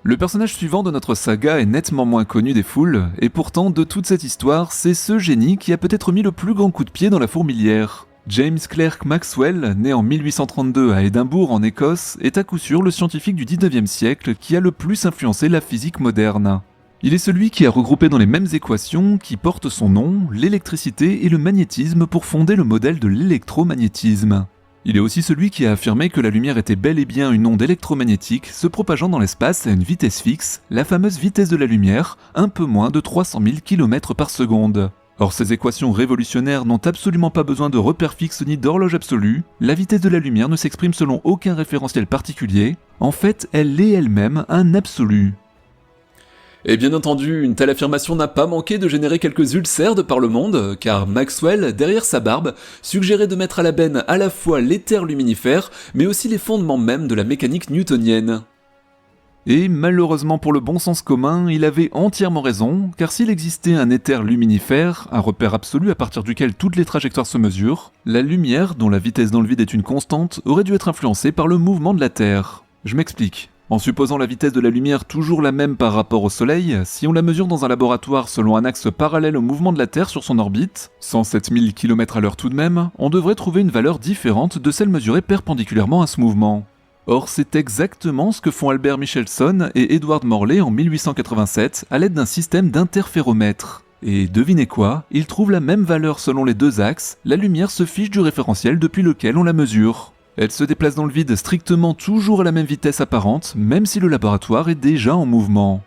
Le personnage suivant de notre saga est nettement moins connu des foules, et pourtant de toute cette histoire, c'est ce génie qui a peut-être mis le plus grand coup de pied dans la fourmilière. James Clerk Maxwell, né en 1832 à Édimbourg en Écosse, est à coup sûr le scientifique du 19e siècle qui a le plus influencé la physique moderne. Il est celui qui a regroupé dans les mêmes équations qui portent son nom, l'électricité et le magnétisme pour fonder le modèle de l'électromagnétisme. Il est aussi celui qui a affirmé que la lumière était bel et bien une onde électromagnétique se propageant dans l'espace à une vitesse fixe, la fameuse vitesse de la lumière, un peu moins de 300 000 km par seconde. Or ces équations révolutionnaires n'ont absolument pas besoin de repères fixes ni d'horloge absolue, la vitesse de la lumière ne s'exprime selon aucun référentiel particulier, en fait elle est elle-même un absolu. Et bien entendu, une telle affirmation n'a pas manqué de générer quelques ulcères de par le monde, car Maxwell, derrière sa barbe, suggérait de mettre à la benne à la fois l'éther luminifère, mais aussi les fondements même de la mécanique newtonienne. Et malheureusement pour le bon sens commun, il avait entièrement raison, car s'il existait un éther luminifère, un repère absolu à partir duquel toutes les trajectoires se mesurent, la lumière, dont la vitesse dans le vide est une constante, aurait dû être influencée par le mouvement de la Terre. Je m'explique. En supposant la vitesse de la lumière toujours la même par rapport au Soleil, si on la mesure dans un laboratoire selon un axe parallèle au mouvement de la Terre sur son orbite, 107 000 km/h tout de même, on devrait trouver une valeur différente de celle mesurée perpendiculairement à ce mouvement. Or c'est exactement ce que font Albert Michelson et Edward Morley en 1887 à l'aide d'un système d'interféromètre. Et devinez quoi, ils trouvent la même valeur selon les deux axes, la lumière se fiche du référentiel depuis lequel on la mesure. Elle se déplace dans le vide strictement toujours à la même vitesse apparente, même si le laboratoire est déjà en mouvement.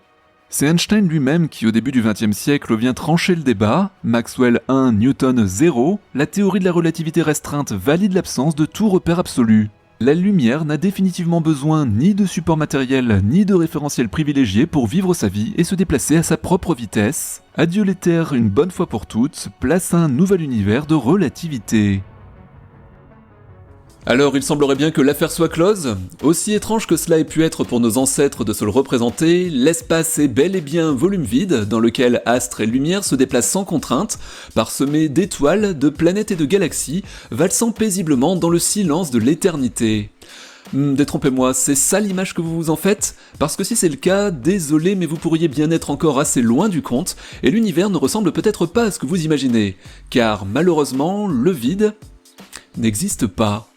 C'est Einstein lui-même qui au début du XXe siècle vient trancher le débat, Maxwell 1, Newton 0, la théorie de la relativité restreinte valide l'absence de tout repère absolu. La lumière n'a définitivement besoin ni de support matériel ni de référentiel privilégié pour vivre sa vie et se déplacer à sa propre vitesse. Adieu l'éther une bonne fois pour toutes, place à un nouvel univers de relativité. Alors il semblerait bien que l'affaire soit close. Aussi étrange que cela ait pu être pour nos ancêtres de se le représenter, l'espace est bel et bien un volume vide dans lequel astres et lumière se déplacent sans contrainte, parsemés d'étoiles, de planètes et de galaxies, valsant paisiblement dans le silence de l'éternité. Détrompez-moi, c'est ça l'image que vous vous en faites? Parce que si c'est le cas, désolé mais vous pourriez bien être encore assez loin du compte, et l'univers ne ressemble peut-être pas à ce que vous imaginez, car malheureusement, le vide n'existe pas.